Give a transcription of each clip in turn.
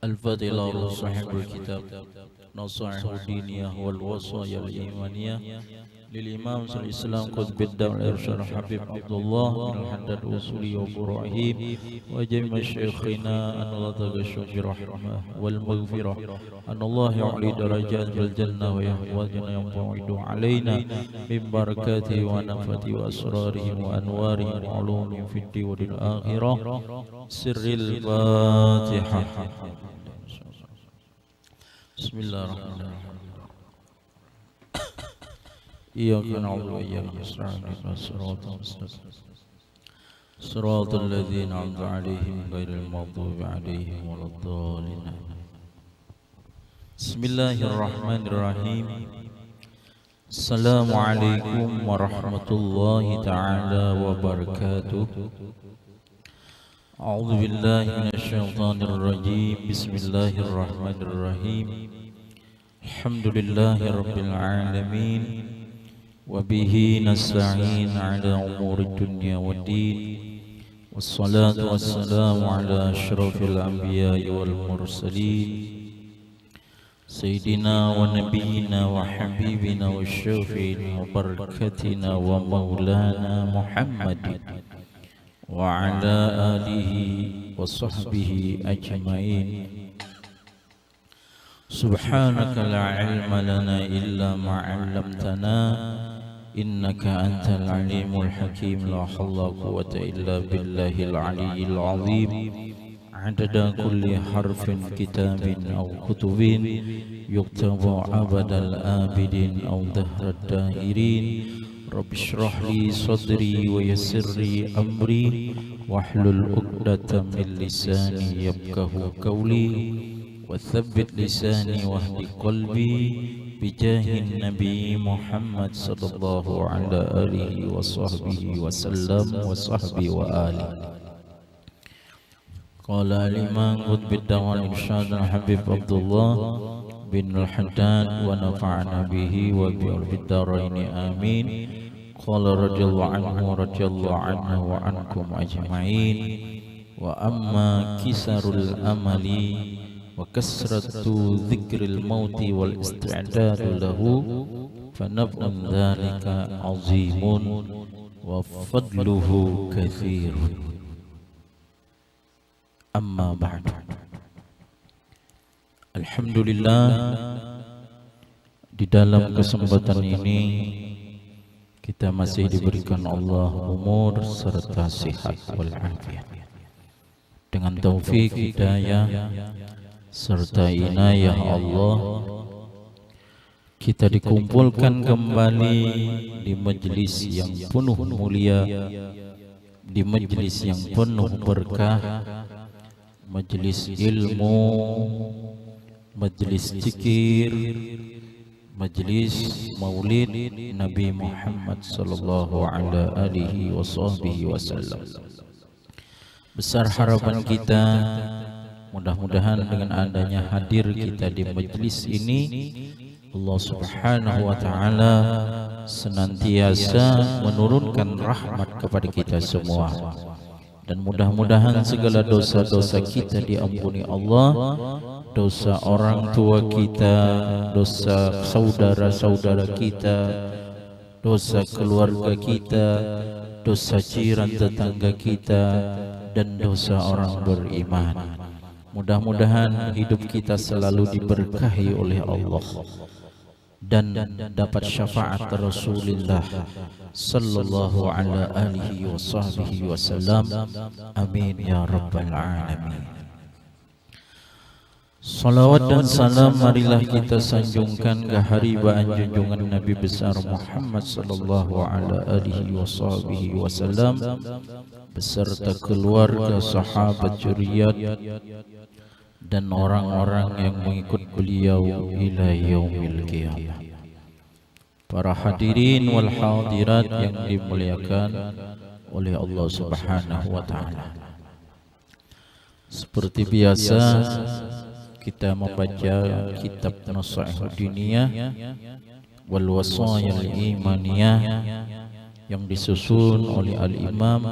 الفضيلة صاحب الكتاب نصائح الدينية والوصايا الإيمانية للإمام الإسلام قطب الدولة الإرشاد حبيب عبد الله بن الحداد الأصولي وإبراهيم وجميع شيخنا أن الله تغشوا برحمة والمغفرة أن الله يعلي درجات بالجنة ويحفظنا ينفعد علينا من بركاته ونفته وأسراره وأنواره وعلومه في الدين والآخرة سر الفاتحة. بسم الله الرحمن الرحيم. إياك نعبد وإياك نستعين اهدنا الصراط المستقيم صراط الذين أنعمت عليهم غير المغضوب عليهم ولا الضالين. بسم الله الرحمن الرحيم. السلام عليكم ورحمة الله تعالى وبركاته. أعوذ بالله من الشيطان الرجيم. بسم الله الرحمن الرحيم. الحمد لله رب العالمين وبه نستعين على أمور الدنيا والدين والصلاة والسلام على أشرف الأنبياء والمرسلين سيدنا ونبينا وحبيبنا وشفيعنا وبركتنا ومولانا محمد وعلى آله وصحبه أجمعين. سبحانك لا علم لنا إلا ما علمتنا إنك أنت العليم الحكيم. لا حول ولا قوة إلا بالله العلي العظيم. عدد كل حرف كتاب أو كتب يكتب أبد الآبدين أو دهر الدائرين. رب اشرح لي صدري ويسر لي أمري واحلل عقدة من لساني يفقه قولي وثبت لساني واهد قلبي بجاه النبي محمد صلى الله على آله وصحبه وسلم وصحبه وآله. قال الإمام قطب الدولة الإرشاد الحبيب عبد الله بن الحداد ونفعنا به وبه الدارين آمين. قال رضي الله عنه وعنكم أجمعين. وأما كسر الأمل وكسرة ذكر الموت والاستعداد له فنفع ذلك عظيم وفضله كثير. أما بعد. Alhamdulillah, di dalam kesempatan ini kita masih diberikan Allah umur serta sehat walafiat. Dengan taufik hidayah serta inayah Allah, kita dikumpulkan kembali di majelis yang penuh mulia, di majelis yang penuh berkah, majelis ilmu, majelis zikir, majelis maulid Nabi Muhammad sallallahu alaihi wasallam. Besar harapan kita, mudah-mudahan dengan adanya hadir kita di majelis ini, Allah Subhanahu wa taala senantiasa menurunkan rahmat kepada kita semua. Dan mudah-mudahan segala dosa-dosa kita diampuni Allah, dosa orang tua kita, dosa saudara-saudara kita, dosa keluarga kita, dosa jiran tetangga kita, dan dosa orang beriman. Mudah-mudahan hidup kita selalu diberkahi oleh Allah dan dapat syafaat Rasulullah sallallahu alaihi wasallam. Amin ya rabbal alamin. Salawat dan salam marilah kita sanjungkan ke haribaan junjungan Nabi besar Muhammad sallallahu alaihi wasallam beserta keluarga, sahabat, zuriat dan orang-orang yang mengikut beliau ila yaumil qiyamah. Para hadirin wal hadirat yang dimuliakan oleh Allah Subhanahu wa taala. Seperti biasa kita membaca kitab Nasihat Diniyah wal Wasaya Imaniyah yang disusun oleh Al-Imam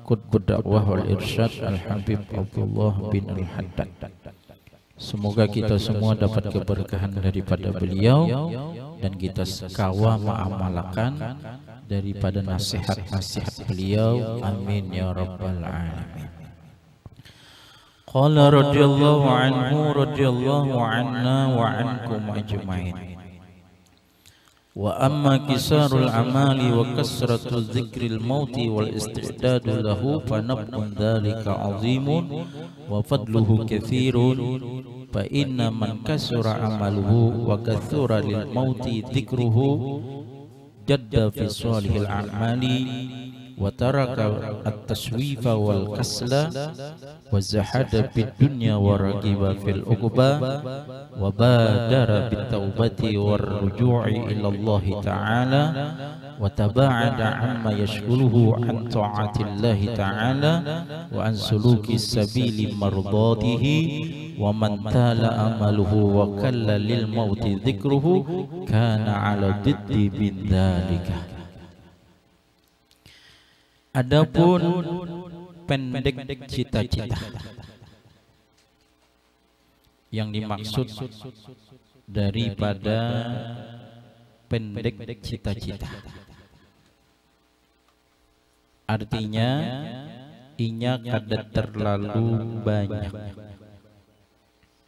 Qutb Dakwah wal Irsyad Al-Habib Abdullah bin Al-Haddad Semoga kita semua dapat keberkahan daripada beliau dan kita sekawa mengamalkan daripada nasihat-nasihat beliau. Amin ya rabbal alamin. Qala radhiyallahu anhu radhiyallahu anna wa ankum ajma'in. Wa amma kisarul amali wa kasratu dzikril mauti wal istidadu lahu fa nabun dzalika azimun wa fadluhu katsirun fa inna man kasura amaluhu wa katsura lil mauti dzikruhu jadda fi salihil a'mali wa taraka at-taswifa wal kasla wa zahada fid dunya wa ragiba fil uqba wa badara bit taubati war ruju'i ila Allah ta'ala wa taba'ada amma yashghuluhu an ta'atillahi ta'ala wa an suluki sabili mardatihi wa man tala amaluhu wa kalla lil mauti dzikruhu kana ala diddi bin dzalika. Adapun pendek cita-cita, yang dimaksud daripada pendek cita-cita, artinya inya kada terlalu banyak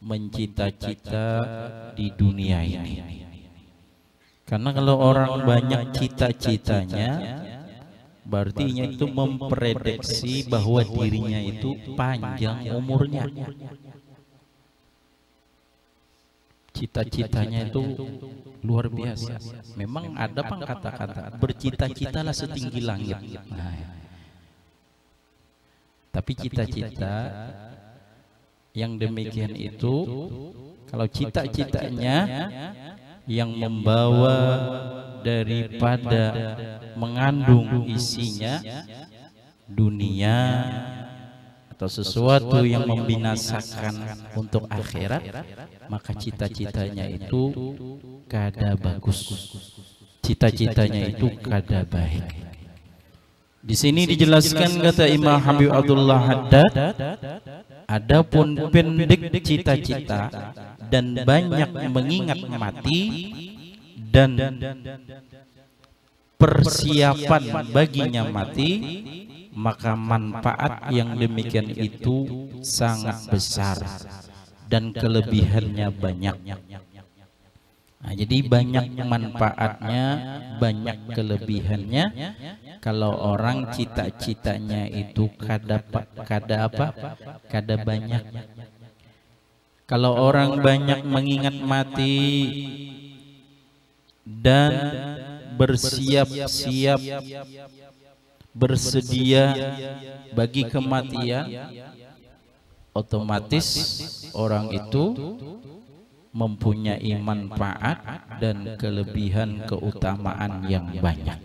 mencita-cita di dunia ini. Karena kalau orang banyak cita-citanya, berarti itu memprediksi bahwa dirinya itu panjang umurnya. Cita-citanya itu luar biasa. Memang ada kata-kata bercita-citalah setinggi langit. Nah, tapi cita-cita yang demikian itu, kalau cita-citanya yang membawa daripada mengandung isinya dunia atau sesuatu yang membinasakan untuk akhirat, maka cita-citanya itu kada bagus, cita-citanya itu kada baik. Di sini dijelaskan kata Imam Habib Abdullah Haddad, adapun pendek cita-cita dan banyak mengingat mati dan persiapan baginya mati, maka manfaat yang demikian itu sangat besar dan kelebihannya banyak. Nah, jadi banyak manfaatnya, banyak kelebihannya. Kalau orang cita-citanya itu kada banyak. Kalau orang banyak mengingat mati dan bersiap-siap, bersedia bagi kematian, otomatis orang itu mempunyai manfaat dan kelebihan keutamaan yang banyak.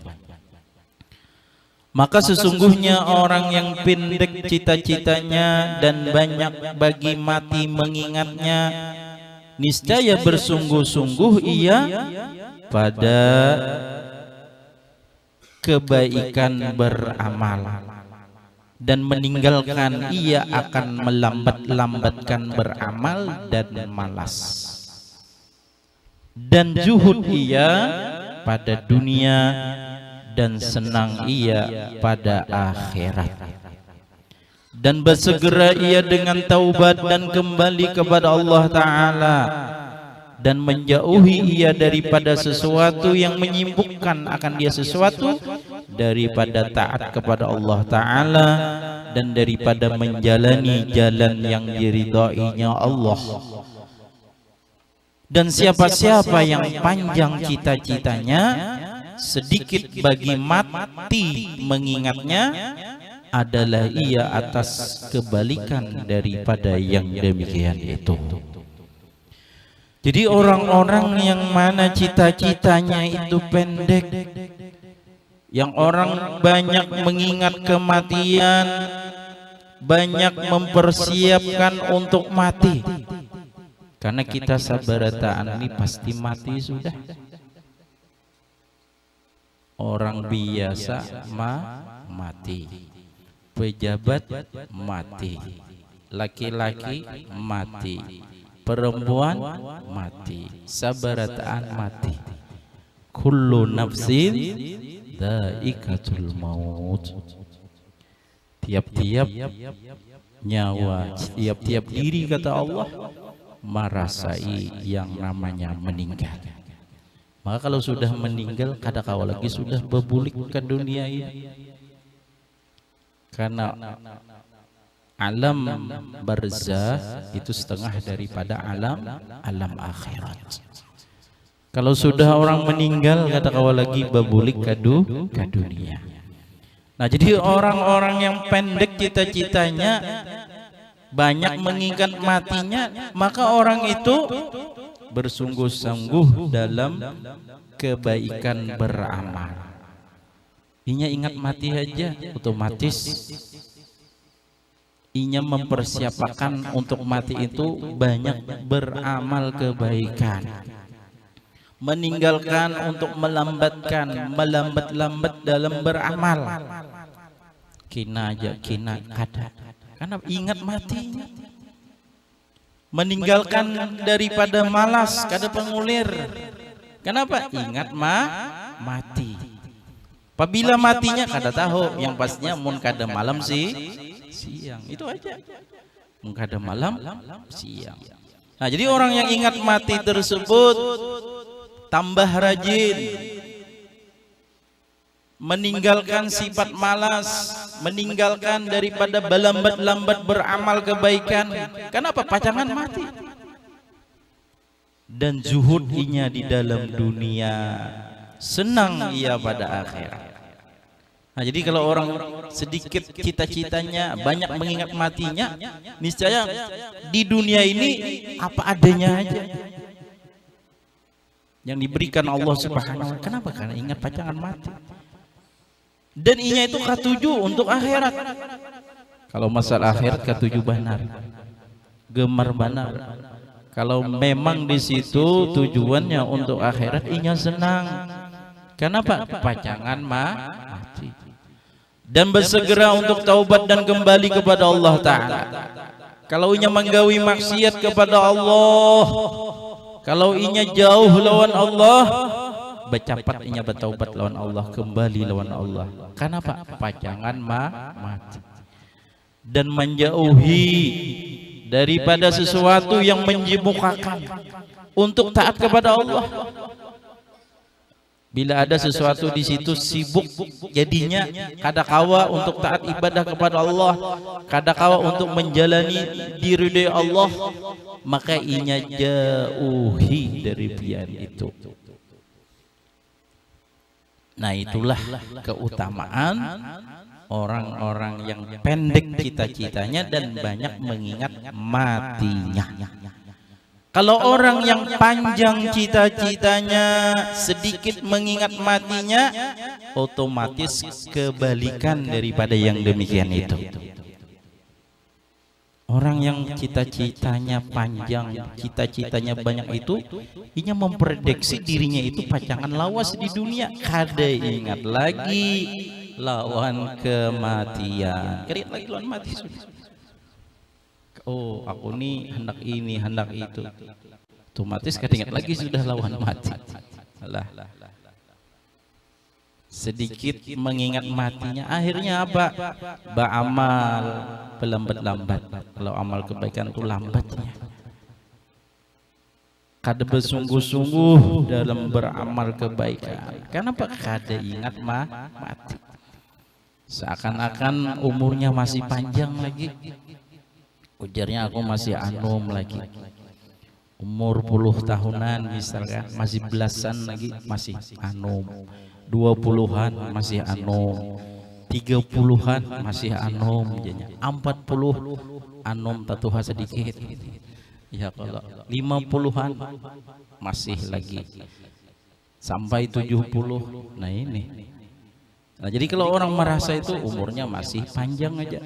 Maka sesungguhnya orang yang pendek cita-citanya dan banyak bagi mati mengingatnya, niscaya bersungguh-sungguh ia pada kebaikan beramal, dan meninggalkan ia akan melambat-lambatkan beramal dan malas, dan zuhud ia pada dunia dan senang ia pada akhirat, dan bersegera ia dengan taubat dan kembali kepada Allah Ta'ala, dan menjauhi ia daripada sesuatu yang menyibukkan akan dia sesuatu, daripada taat kepada Allah Ta'ala, dan daripada menjalani jalan yang diridainya Allah. Dan siapa-siapa yang panjang cita-citanya, sedikit bagi mati mengingatnya, adalah ia atas kebalikan daripada yang demikian itu. Jadi orang-orang yang mana cita-citanya itu pendek, yang orang banyak mengingat kematian, banyak mempersiapkan untuk mati, karena kita sabarataan ini pasti mati sudah. Orang biasa mati, pejabat mati, laki-laki mati, perempuan mati, sabarataan mati. Kullu nafsin dha'iqatul maut. Tiap-tiap nyawa, tiap-tiap diri kata Allah merasai yang namanya meninggal. Maka kalau sudah meninggal kadakala lagi sudah berbulik ke dunia ini. Karena alam barzah itu setengah daripada alam akhirat. Kalau sudah orang meninggal kadakala lagi berbulik ke dunia. Nah, jadi orang-orang yang pendek cita-citanya, banyak mengingat matinya, maka orang itu bersungguh-sungguh dalam kebaikan beramal. Inya ingat mati aja, otomatis inya mempersiapkan untuk mati itu banyak beramal kebaikan. Meninggalkan untuk melambat-lambat dalam beramal. Kina aja, kina kada. Karena ingat mati. Meninggalkan daripada malas, kada pengulir. Kenapa? Ingat mati. Apabila matinya kada tahu, yang pastinya mun kada malam siang. Itu aja. Mun kada malam siang. Nah, jadi orang yang ingat mati tersebut tambah rajin, meninggalkan sifat malas, meninggalkan daripada berlambat-lambat beramal kebaikan. Kenapa? Pacangan mati. Dan zuhud inya di dalam dunia, senang ia pada akhirat. Nah, jadi kalau orang sedikit cita-citanya, banyak mengingat matinya, niscaya di dunia ini apa adanya aja yang diberikan Allah Subhanahu wa ta'ala. Kenapa? Karena ingat pacangan mati. Dan inya itu ketujuh untuk akhirat. Kalau masalah akhirat ketujuh benar, gemar benar. Kalau memang di situ tujuannya untuk akhirat, inya senang. Kenapa? Pacangan mati. Dan bersegera untuk taubat dan kembali kepada Allah Ta'ala. Kalau inya menggawi maksiat kepada Allah, kalau inya jauh lawan Allah, bercepat inya bertaubat lawan Allah, kembali lawan Allah. Kenapa? Pacangan mati. Dan menjauhi daripada sesuatu yang menjemukakan untuk taat kepada Allah. Bila ada sesuatu di situ sibuk jadinya, kadakawa untuk taat ibadah kepada Allah, kadakawa untuk menjalani diridhoi Allah, maka inya jauhi dari pian itu. Nah, itulah keutamaan orang-orang yang pendek cita-citanya dan banyak mengingat matinya. Kalau orang yang panjang cita-citanya, sedikit mengingat matinya, otomatis kebalikan daripada yang demikian itu. Orang yang cita-citanya panjang, cita-citanya banyak itu, inya memprediksi dirinya itu pacangan lawas di dunia, kada ingat lagi lawan kematian. Kada lagi lawan mati sudah. Oh, aku nih hendak ini, hendak itu. Otomatis kada ingat lagi sudah lawan mati. Alah. Sedikit mengingat matinya, akhirnya apa? Beramal pelambat-lambat. Kalau amal kebaikan itu lambatnya. Kada bersungguh-sungguh dalam beramal kebaikan. Kenapa? Kada ingat mati. Seakan-akan umurnya masih panjang lagi. Ujarnya aku masih anom lagi. Umur 10 tahunan misalkan, masih belasan lagi masih anom. 20-an masih anom, 30-an masih anom, 40 anom tatuha sedikit. Ya, kalau 50-an masih lagi, sampai 70. Nah ini. Nah, jadi kalau orang merasa itu umurnya masih panjang aja,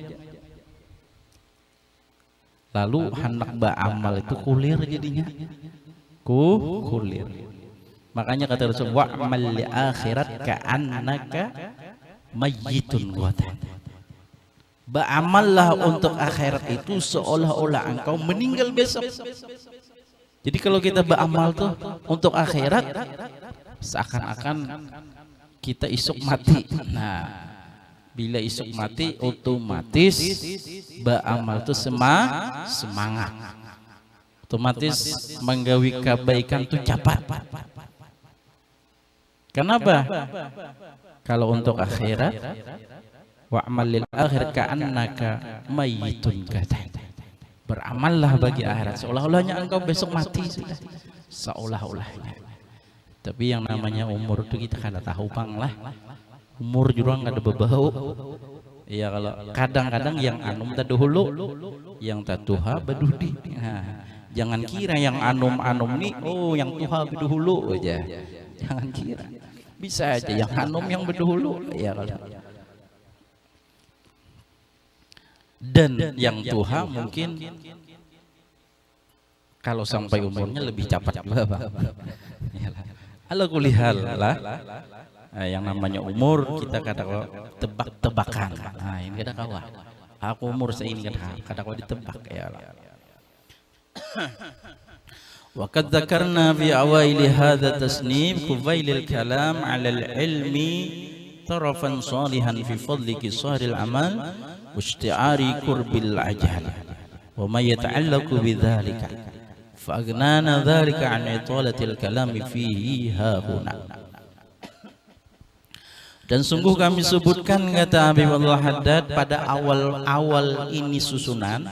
lalu hendak beramal itu kulir jadinya, kulir. Makanya kata Rasul, wa'mal li akhirat ka'annaka mayyitun ghatan. Beramallah untuk akhirat itu seolah-olah engkau meninggal besok. Jadi kalau kita beramal tuh untuk akhirat, seakan-akan kita isuk mati. Nah, bila isuk mati otomatis beramal tuh semangat. Otomatis menggawi kebaikan tuh cepat. Kenapa? Kalau untuk akhirat, wa'mal lil akhir ka'annaka mayyitun gadan. Beramallah bagi akhirat seolah-olahnya engkau besok mati sudah. Seolah-olahnya. Tapi yang namanya umur itu kita kada tahu bang lah. Umur juga nggak ada berbau. Iya, kalau kadang-kadang yang anum tak dahulu, yang tak tuha bedudi. Nah, jangan kira yang anum-anum nih, oh yang tuha bedahulu aja. Jangan kira. Bisa aja yang anum yang bedahulu. Ya kalau. Dan yang tuha mungkin kalau sampai umurnya lebih cepat juga bang. Ala kulihal lah. Yang namanya umur kita kata tebak-tebakan. Nah ini kada kawan. Aku umur seini kada kawan ditebak ya lah. Wa qad dzakarna fi awaili hadza tasnif kufailil kalam 'ala al-ilmi tarafan salihan fi fadli qisaril amal wa isti'ari qurbil ajal wa ma yata'allaqu bidzalika fa aghnana dzalika 'an italatil kalami fihi ha huna. Dan sungguh kami sebutkan, kata Habibullah Haddad, pada awal-awal ini susunan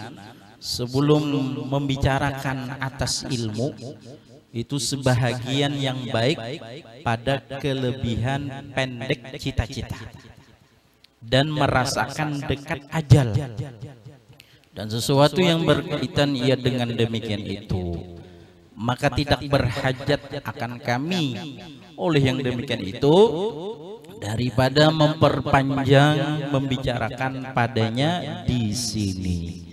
sebelum membicarakan atas ilmu itu sebahagian yang baik pada kelebihan pendek cita-cita dan merasakan dekat ajal dan sesuatu yang berkaitan ia dengan demikian itu, maka tidak berhajat akan kami oleh yang demikian itu daripada memperpanjang membicarakan padanya di sini.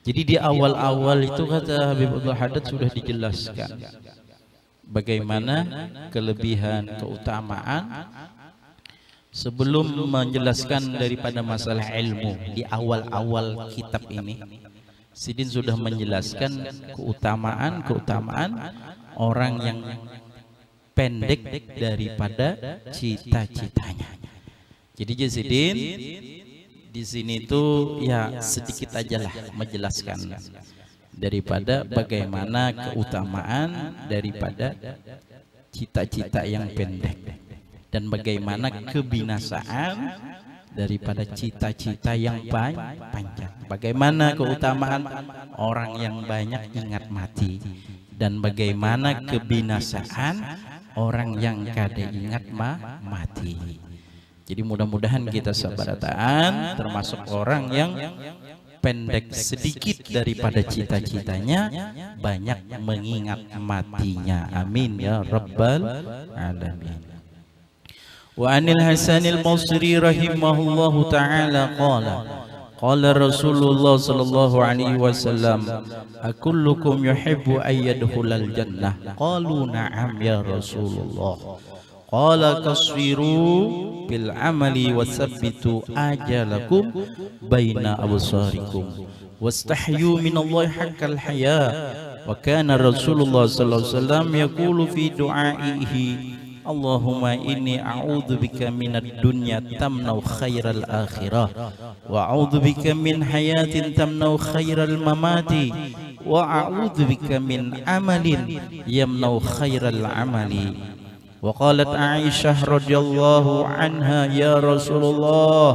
Jadi di awal-awal itu kata Habibullah Haddad sudah dijelaskan bagaimana kelebihan keutamaan sebelum menjelaskan daripada masalah ilmu. Di awal-awal kitab ini Sidin sudah menjelaskan keutamaan orang yang pendek daripada cita-citanya. Jadi Sidin di sini tuh ya sedikit aja lah menjelaskan daripada bagaimana keutamaan daripada cita-cita yang pendek dan bagaimana kebinasaan daripada cita-cita yang panjang. Bagaimana keutamaan orang yang banyak ingat mati dan bagaimana kebinasaan orang yang kada ingat mati. Jadi mudah-mudahan kita sabarataan termasuk orang yang pendek sedikit daripada cita-citanya, banyak mengingat matinya. Amin ya rabbal alamin. Wa anil Hasanil Basri rahimahullahu ta'ala qala Rasulullah sallallahu alaihi wasallam akullukum yuhibbu ayyadkhulal jannah qalu na'am ya Rasulullah qala kasfiru bil amali wasabbitu ajalakum baina absarikum wastahyu minallahi haqqal haya wa kana Rasulullah sallallahu alaihi wasallam yaqulu fi du'aihi Allahumma inni a'udzu bika minad dunya tamnau khairal akhirah wa a'udzu bika min hayatin tamnau khairal mamati wa a'udzu bika min amalin yamnau khairal amali. Wa qalat Aisyah radhiyallahu anha ya Rasulullah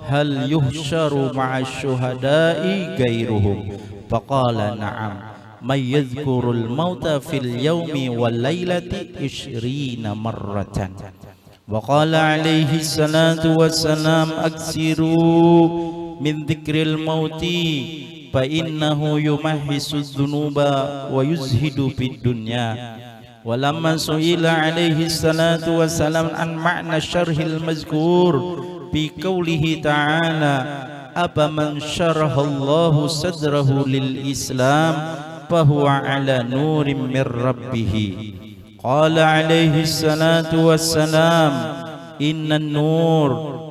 hal yuhsyaru ma'asy syuhada'i ghairuhum faqala na'am may yadhkurul mauta fil yaumi wal lailati 20 marratan. Wa qala alaihi salatu wassalam aksiru min dzikril mauti fa innahu yumahhisu dzunuba wa yuzhidu fid dunya. Walamma su'ila alaihi salatu wassalam an ma'na syarhil mazkur bi qawlihi ta'ala afaman syarahallahu sadrahu lil islam fahuwa ala nurim min rabbih qala alaihi salatu wassalam innan nur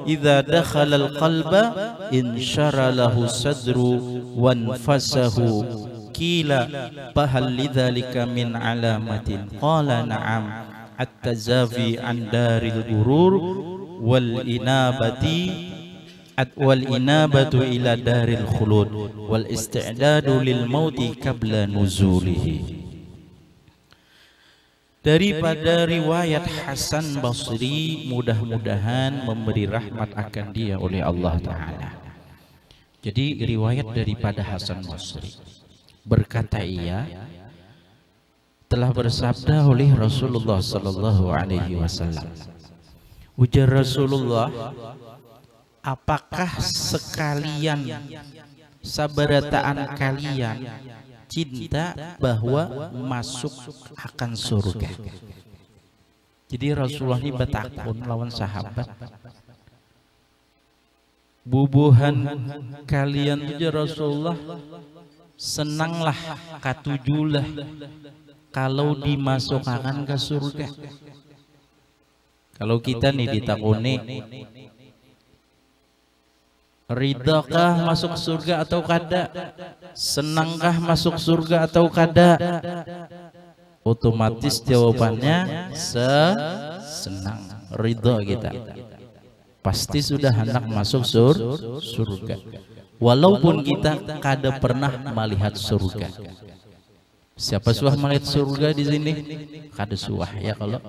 idza dakhala al-qalba insyara lahu sadru wanfasahu qila fahal lidzalika min alamatin qala na'am at-tazafi an daril gurur wal inabatu ila daril khulud wal isti'dadu lil mauti qabla nuzulihi. Daripada riwayat Hasan Basri, mudah-mudahan memberi rahmat akan dia oleh Allah Ta'ala. Jadi riwayat daripada Hasan Basri, berkata ia telah bersabda oleh Rasulullah Sallallahu Alaihi Wasallam. Ujar Rasulullah, apakah sekalian sabarataan kalian cinta bahwa masuk akan surga? Jadi Rasulullah ini bertakun lawan sahabat, bubuhan kalian itu Rasulullah senanglah katujulah kalau dimasukkan ke surga. Kalau kita nih ditakuni, ridakah masuk surga atau kada? Senangkah masuk surga atau kada? Otomatis jawabannya senang, ridha kita. Pasti sudah hendak masuk surga. Walaupun kita kada pernah melihat surga. Siapa suah melihat surga di sini? Kada suah ya. Kalau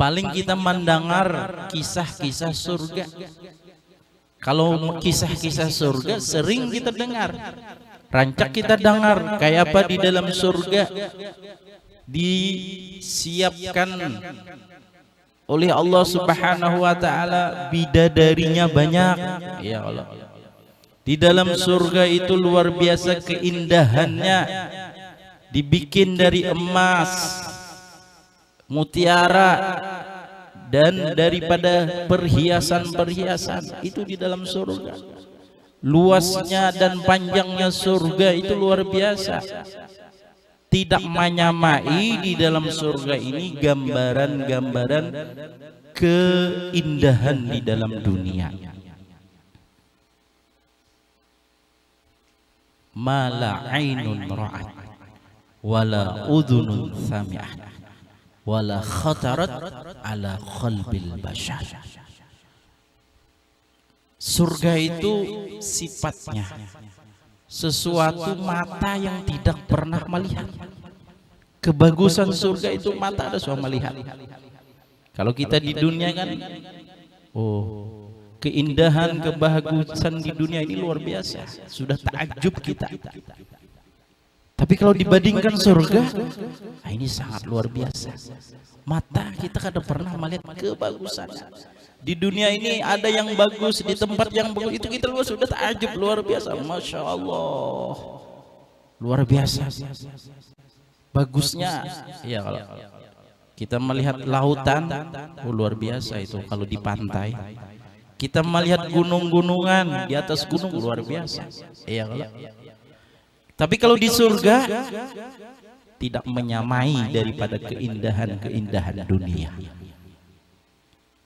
paling kita mendengar kisah-kisah surga. Kalau kisah-kisah surga sering kita dengar, rancak kita dengar kayak apa di dalam surga disiapkan oleh Allah Subhanahu wa Ta'ala, bidadarinya banyak ya Allah. Di dalam surga itu luar biasa keindahannya, dibikin dari emas, mutiara, dan daripada perhiasan-perhiasan itu di dalam surga. Luasnya dan panjangnya surga itu luar biasa. Tidak menyamai di dalam surga ini gambaran-gambaran keindahan di dalam dunia. Mala ainun ra'at wala udhunun sami'at wala khatarat ala qalbil bashar. Surga itu sifatnya sesuatu mata yang tidak pernah melihat. Kebagusan surga itu mata ada suah melihat. Kalau kita di dunia kan, keindahan, kebagusan di dunia ini luar biasa, sudah takjub kita. Tapi kalau dibandingkan surga, ini sangat luar biasa. Mata kita kada pernah melihat kebagusannya. Di dunia ini ada yang bagus, di tempat yang bagus itu kita sudah takjub luar biasa. Masya Allah, luar biasa bagusnya. Ya, kalau kita melihat lautan, luar biasa itu. Kalau di pantai, kita melihat gunung-gunungan di atas gunung, luar biasa. Ya, kalau tapi kalau di surga tidak menyamai daripada keindahan-keindahan dunia.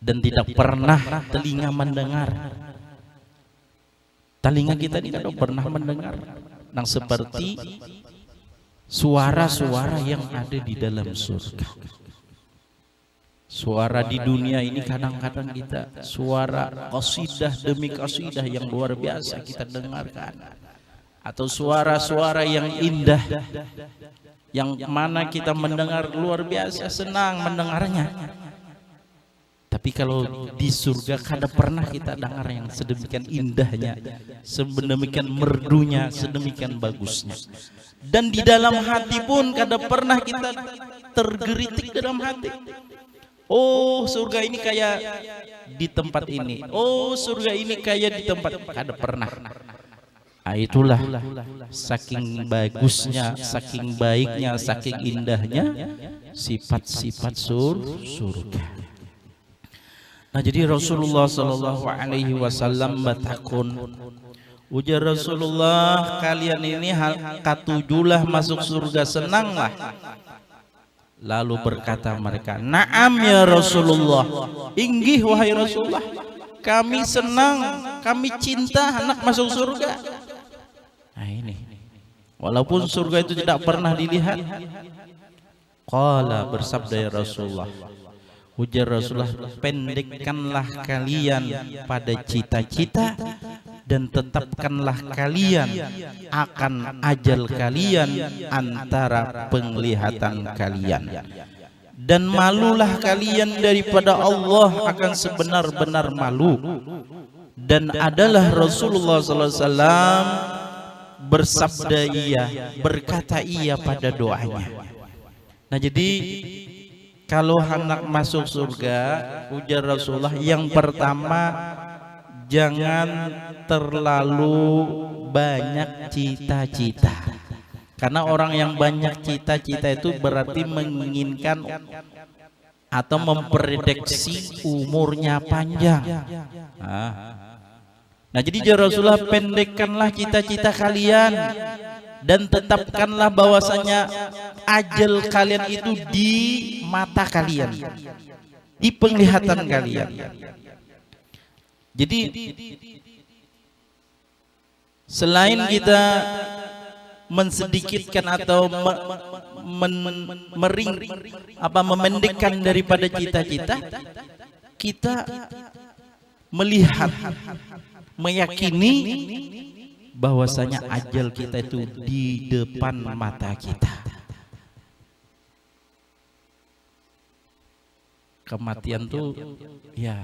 Dan tidak pernah telinga mendengar. Telinga kita ini tidak pernah mendengar yang seperti suara-suara yang ada di dalam surga. Suara di dunia ini kadang-kadang kita suara qasidah demi qasidah yang luar biasa kita dengarkan, atau suara-suara yang indah yang mana kita mendengar luar biasa senang mendengarnya. Tapi kalau di surga kada pernah kita dengar yang sedemikian indahnya, sedemikian merdunya, sedemikian bagusnya. Dan di dalam hati pun kada pernah kita tergeritik dalam hati. Oh, surga ini kayak di tempat ini. Oh, surga ini kayak di tempat, kada pernah. Itulah saking bagusnya, saking baiknya, saking indahnya sifat-sifat surga. Nah, jadi Rasulullah Sallallahu Alaihi Wasallam batakun, ujar Rasulullah, kalian ini katujulah masuk surga, senanglah Lalu berkata mereka, "Na'am ya Rasulullah." Inggih wahai Rasulullah, kami senang, kami cinta anak masuk surga. Nah ini, walaupun surga itu tidak pernah dilihat. Qala, bersabda ya Rasulullah, ujar Rasulullah, pendekkanlah kalian pada cita-cita dan tetapkanlah kalian akan ajal kalian antara penglihatan kalian, dan malulah kalian daripada Allah akan sebenar-benar malu. Dan adalah Rasulullah SAW bersabda iya, berkata iya pada doanya. Nah jadi kalau hendak masuk surga, ujar Rasulullah, yang pertama jangan terlalu banyak cita-cita. Karena orang yang banyak cita-cita itu berarti menginginkan atau memprediksi umurnya panjang. Nah jadi Rasulullah, pendekkanlah cita-cita kalian dan tetapkanlah bahwasanya ajal kalian itu di mata kalian, di penglihatan kalian. Jadi selain kita mensedikitkan atau memendekkan daripada cita-cita, kita melihat, meyakini bahwasanya ajal kita itu di depan mata kita. Kematian tuh ya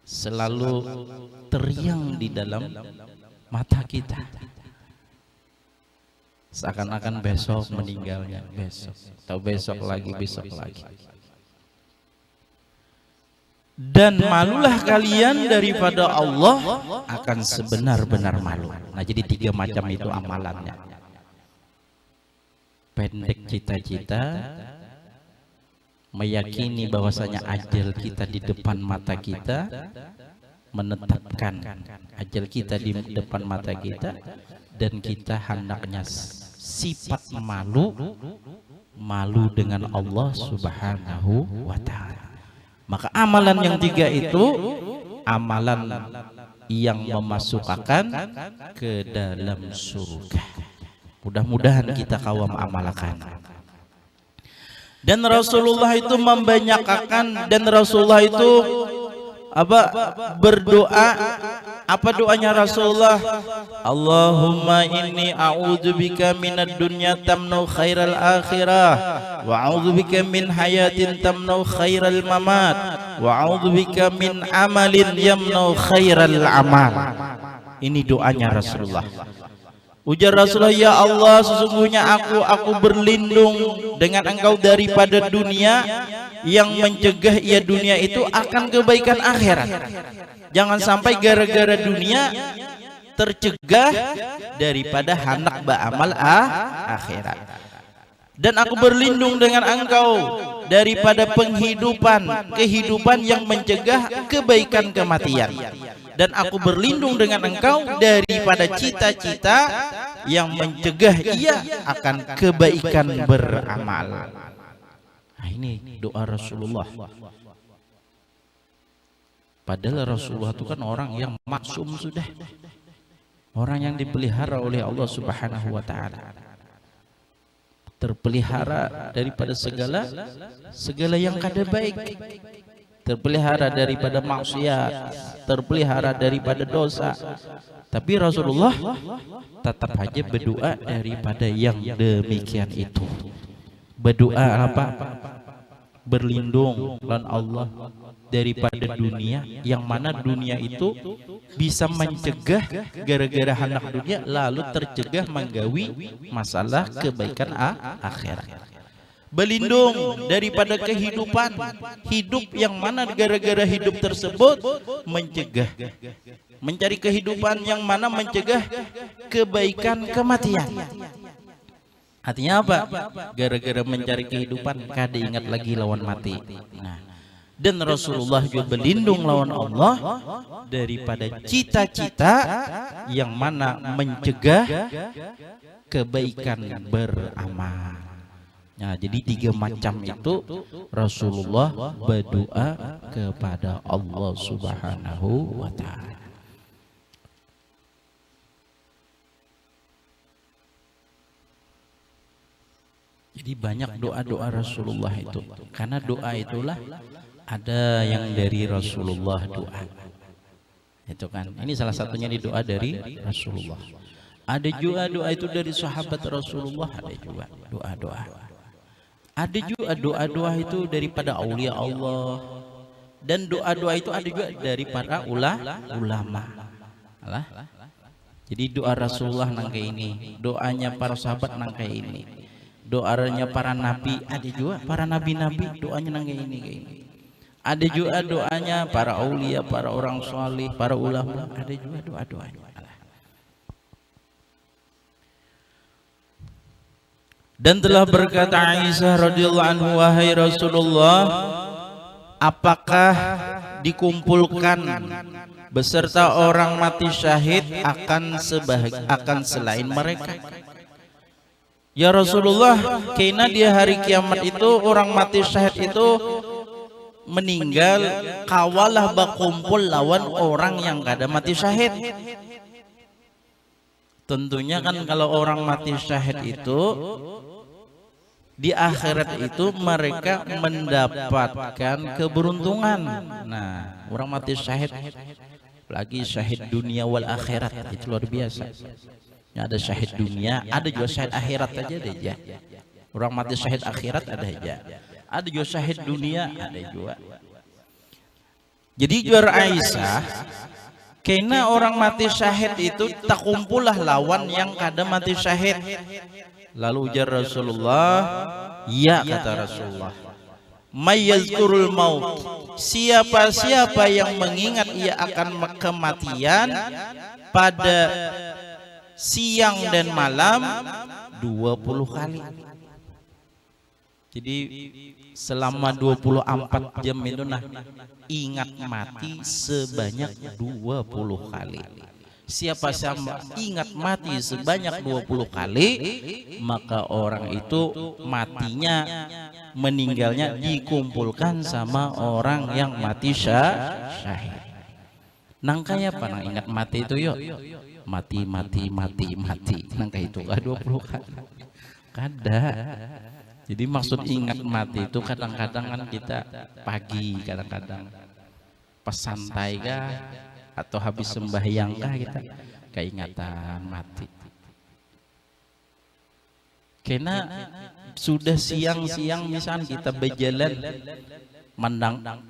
selalu teriang di dalam mata kita. Seakan-akan besok meninggalnya, besok, atau besok lagi, besok lagi. Dan malulah kalian daripada Allah akan sebenar-benar malu. Nah jadi 3 macam itu amalannya. Pendek cita-cita, meyakini bahwasanya ajal kita di depan mata kita, menetapkan ajal kita di depan mata kita, dan kita hendaknya sifat malu dengan Allah Subhanahu wa ta'ala. Maka amalan yang 3 itu amalan yang memasukkan ke dalam surga. Mudah-mudahan kita kawam amalkan. Dan Rasulullah itu membanyakkan, dan Rasulullah itu berdoa. Apa doanya Rasulullah? Allahumma inni a'udzubika minad dunya tamnau khairal akhirah, wa a'udzubika min hayatin tamnau khairal mamat, wa a'udzubika min amalin yamnau khairal amal. Ini doanya Rasulullah. Ujar Rasulullah, ya Allah, sesungguhnya aku berlindung dengan Engkau daripada dunia yang mencegah ia dunia itu akan kebaikan akhirat. Jangan sampai gara-gara dunia tercegah daripada hendak beramal akhirat. Dan aku berlindung dengan Engkau daripada kehidupan yang mencegah kebaikan kematian. Dan aku berlindung dengan Engkau daripada cita-cita yang mencegah ia akan kebaikan beramal. Nah, ini doa Rasulullah. Padahal Rasulullah itu kan orang yang maksum sudah, orang yang dipelihara oleh Allah Subhanahu wa ta'ala, terpelihara daripada segala yang kada baik, terpelihara daripada maksiat, terpelihara daripada dosa. Tapi Rasulullah tetap aja berdoa daripada yang demikian itu. Berdoa apa? Berlindung lawan Allah daripada dunia, yang mana dunia itu bisa mencegah gara-gara hendak dunia lalu tercegah menggawi masalah kebaikan akhirat. Berlindung daripada kehidupan hidup yang mana gara-gara hidup tersebut mencari kehidupan yang mana mencegah kebaikan kematian. Artinya apa? Gara-gara mencari kehidupan kada ingat lagi lawan mati. Nah, dan Rasulullah juga berlindung lawan Allah daripada cita-cita yang mana mencegah kebaikan beramal. Nah, jadi 3 macam itu Rasulullah berdoa kepada Allah Subhanahu wa Ta'ala. Jadi banyak doa-doa Rasulullah itu, karena doa itulah ada yang dari Rasulullah doa. Itu kan, ini salah satunya di doa dari Rasulullah. Ada juga doa itu dari sahabat Rasulullah, ada juga doa-doa. Ada juga doa-doa itu daripada aulia Allah, dan doa-doa itu ada juga dari para ulama. Alah. Jadi doa Rasulullah nang kayak ini, doanya para sahabat nang kayak ini. Doanya para nabi, ada juga para nabi-nabi doanya nang kayak ini. Ada juga doanya para aulia, para orang salih, para ulama, ada juga doa-doanya. Dan telah berkata Aisyah radhiyallahu anhu, wahai Rasulullah, apakah dikumpulkan beserta orang mati syahid akan selain mereka? Ya Rasulullah, karena di hari kiamat itu orang mati syahid itu meninggal, kawalah berkumpul lawan orang yang kada mati syahid. Tentunya kan kalau orang mati syahid itu di akhirat itu mereka mendapatkan keberuntungan. Nah, orang mati syahid, lagi syahid dunia wal akhirat, itu luar biasa. Ada syahid dunia, ada juga syahid akhirat aja deh ya. Orang mati syahid akhirat ada aja. Ada juga syahid dunia, ada juga. Jadi juara Aisyah, karena orang mati syahid itu tak kumpulah lawan yang kada mati syahid. Lalu ujar Rasulullah, ya kata Rasulullah, mayyazkurul maut, siapa-siapa yang mengingat ia akan kematian pada siang dan malam 20 kali. Jadi selama 24 jam itu nah ingat mati sebanyak 20 kali. Siapa ingat mati sebanyak 20 kali, maka orang itu matinya, meninggalnya dikumpulkan sama orang yang mati syahid. Nang kaya apa nang ingat mati itu yuk? Mati. Nang kaya itu 20 kali. Kada. Jadi maksud ingat mati itu kadang-kadang kan kita pagi, kadang-kadang pas santai kah, atau habis sembahyang kah kita keingatan mati. Karena sudah siang-siang misalnya kita berjalan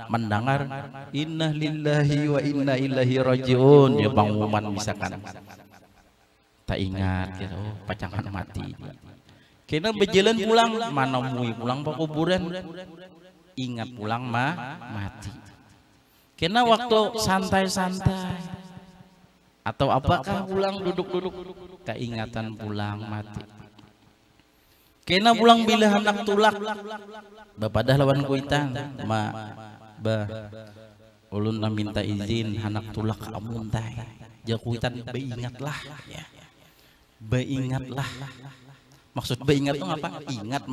mendengar inna lillahi wa inna ilaihi rajiun, ya pengumuman misalkan tak ingat gitu, pacangan mati. Karena berjalan pulang, mana mui pulang ke kuburan, ingat pulang mati. Karena waktu santai-santai atau apakah pulang duduk-duduk, keingatan pulang mati. Karena pulang bila anak tulak, bapadah lawan kuitan, ulun minta izin anak tulak kamu entai, jakuitan beingatlah, ya, beingatlah. Maksud beingat itu apa? Ingat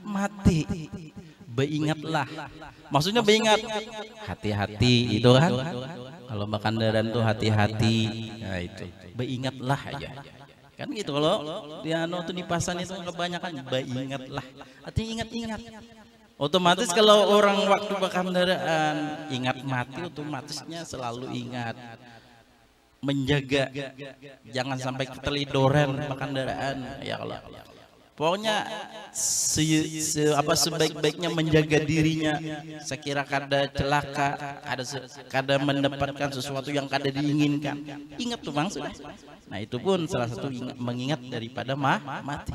mati. Beingatlah. Maksudnya beingat hati-hati itu kan. Kalau makan daran tuh hati-hati. Nah itu. Beingatlah aja. Kan gitu kalau di anu tuh di pasan itu kebanyakan beingatlah. Artinya ingat-ingat. Otomatis kalau orang waktu bakal kendaraan ingat mati, otomatisnya selalu ingat. Menjaga jangan sampai ketelidoran kendaraan ya Allah. Pokoknya sebaik-baiknya menjaga dirinya, sekira kada celaka, kada mendapatkan sesuatu yang kada diinginkan. Ingat tuh Bang sudah. Nah itu pun salah satu mengingat daripada mati.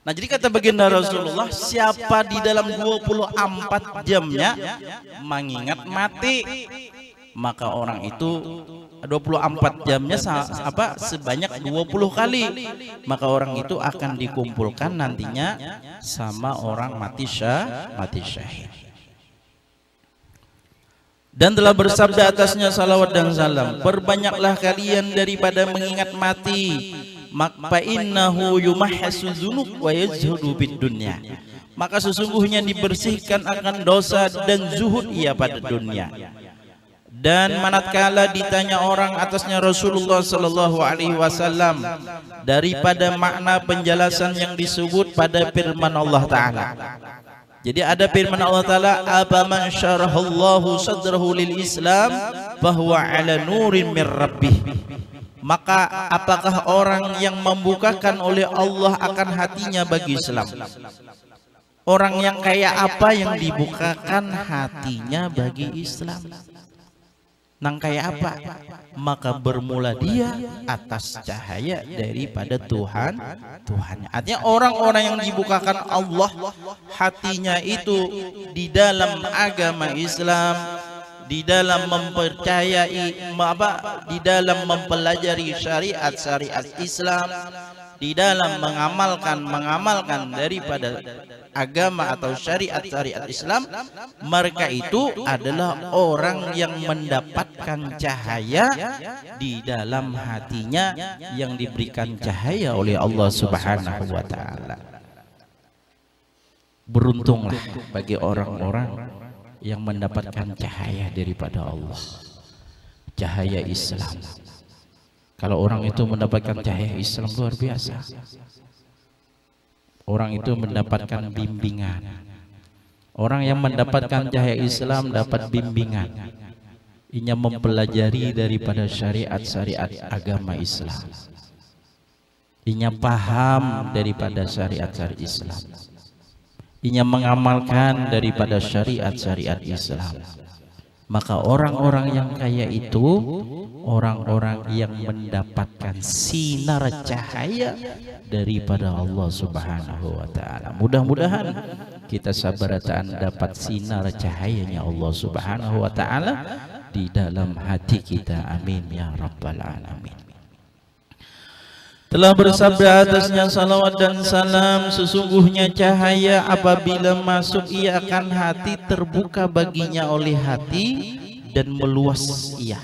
Nah jadi kata baginda Rasulullah, siapa di dalam 24 jamnya mengingat mati, maka orang itu 24 jamnya sebanyak 20 kali, maka orang itu akan dikumpulkan nantinya sama orang mati syahid. Dan telah bersabda atasnya salawat dan salam, perbanyaklah kalian daripada mengingat mati, fa innahu yumahhasu dzunub wa yazhudu bid dunya. Maka sesungguhnya dibersihkan akan dosa dan zuhud ia pada dunia. Dan manakala ditanya orang atasnya Rasulullah sallallahu alaihi wasallam daripada makna penjelasan yang disebut pada firman Allah taala. Jadi ada firman Allah taala, "Afaman syarahallahu sadrahu lil Islam fahuwa ala nurin mir rabbih." Maka apakah orang yang membukakan oleh Allah akan hatinya bagi Islam? Orang yang kayak apa yang dibukakan hatinya bagi Islam? Nang kayak apa? Maka bermula dia atas cahaya daripada Tuhannya. Artinya orang-orang yang dibukakan Allah hatinya itu di dalam agama Islam, di dalam mempercayai di dalam mempelajari syariat Islam, di dalam mengamalkan daripada agama atau syariat Islam, mereka itu adalah orang yang mendapatkan cahaya di dalam hatinya yang diberikan cahaya oleh Allah Subhanahu wa taala. Beruntunglah bagi orang-orang yang mendapatkan cahaya daripada Allah, cahaya Islam. Kalau orang itu mendapatkan cahaya Islam luar biasa. Orang itu mendapatkan bimbingan. Orang yang mendapatkan cahaya Islam dapat bimbingan. Ia mempelajari daripada syariat agama Islam. Ia paham daripada syariat Islam. Ia mengamalkan daripada syariat Islam. Maka orang-orang yang kaya itu orang-orang yang mendapatkan sinar cahaya daripada Allah Subhanahu wa taala. Mudah-mudahan kita sabaratan dapat sinar cahayanya Allah Subhanahu wa taala di dalam hati kita. Amin ya rabbal alamin. Telah bersabda atasnya salawat dan salam, sesungguhnya cahaya apabila masuk ia akan hati terbuka baginya oleh hati dan meluas ia.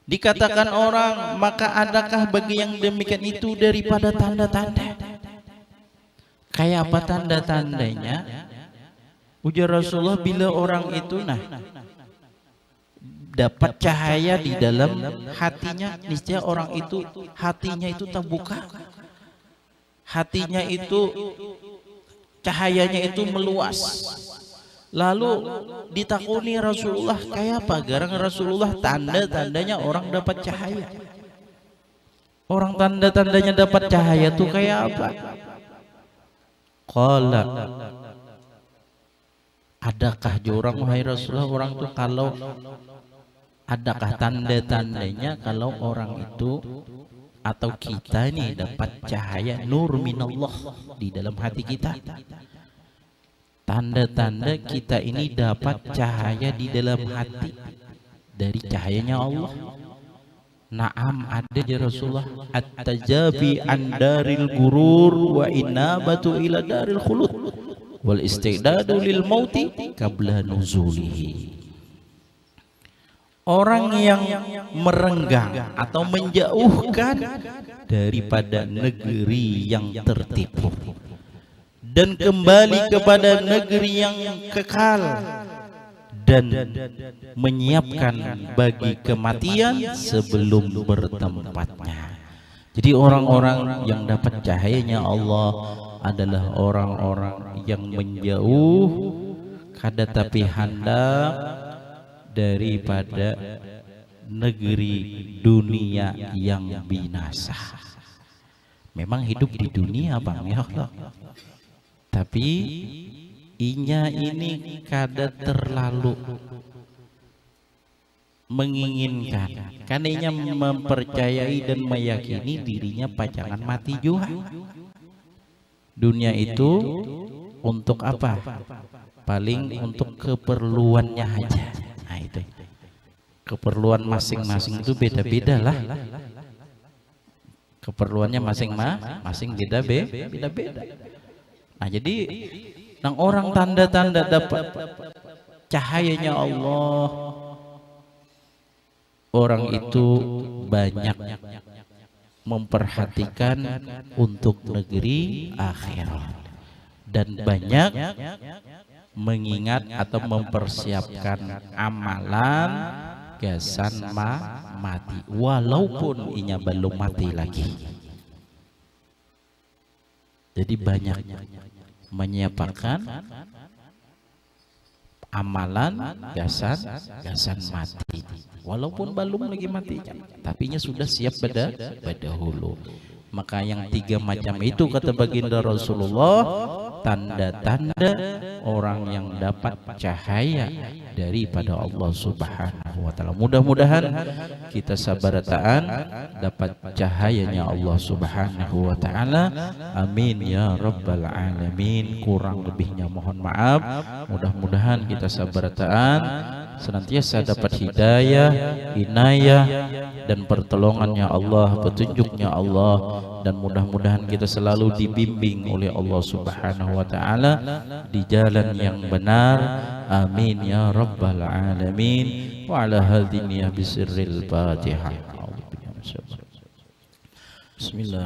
Dikatakan orang, maka adakah bagi yang demikian itu daripada tanda-tanda? Kayak apa tanda-tandanya? Ujar Rasulullah, bila orang itu dapat cahaya di dalam hatinya, niscaya orang itu hatinya itu terbuka, hatinya itu cahayanya itu meluas. Lalu ditakuni Rasulullah, kayak apa? Garang Rasulullah, tanda-tandanya orang dapat cahaya. Orang tanda-tandanya dapat cahaya tuh kayak apa? Qala, adakah orang wahai Rasulullah, orang tuh kalau adakah tanda-tandanya kalau orang itu atau kita ini dapat cahaya nur minallah di dalam hati kita? Tanda-tanda kita ini dapat cahaya di dalam hati dari cahayanya Allah. Naam, ada ya Rasulullah, at-tajabi an daril gurur wa inabatu ila daril khulud wal istidadu lil mauti qabla nuzulihi. Orang yang merenggang atau menjauhkan daripada negeri yang tertipu dan kembali kepada negeri yang kekal dan menyiapkan bagi kematian sebelum bertempatnya. Jadi orang-orang yang dapat cahayanya Allah adalah orang-orang yang menjauh kada tapi hendak daripada negeri dunia yang binasa. Memang hidup di dunia bang ya Allah, tapi inya ini kada terlalu menginginkan, karena inya mempercayai dan meyakini dirinya pajangan mati juga. Dunia itu untuk apa? Paling untuk keperluannya aja. Nah itu keperluan masing-masing itu beda-beda lah. Keperluannya masing-masing beda-beda. Nah jadi nang orang tanda-tanda dapat cahayanya Allah, orang itu banyak memperhatikan untuk negeri akhirat dan banyak mengingat atau mempersiapkan amalan gasan mati walaupun inya belum mati lagi. Jadi banyak menyiapkan amalan gasan mati walaupun belum lagi mati, tapi nya sudah siap pada dahulu. Maka yang 3 macam itu kata baginda Rasulullah, tanda-tanda orang yang dapat cahaya daripada Allah Subhanahu wa taala. Mudah-mudahan kita sabarataan dapat cahayanya Allah Subhanahu wa taala. Amin ya rabbal alamin. Kurang lebihnya mohon maaf. Mudah-mudahan kita sabarataan senantiasa dapat hidayah, inayah dan pertolongannya Allah, petunjuknya Allah, dan mudah-mudahan kita selalu dibimbing oleh Allah Subhanahu wa taala di jalan yang benar. Amin ya rabbal alamin. Wa ala hadhihi bisirril Fatihah. Bismillah.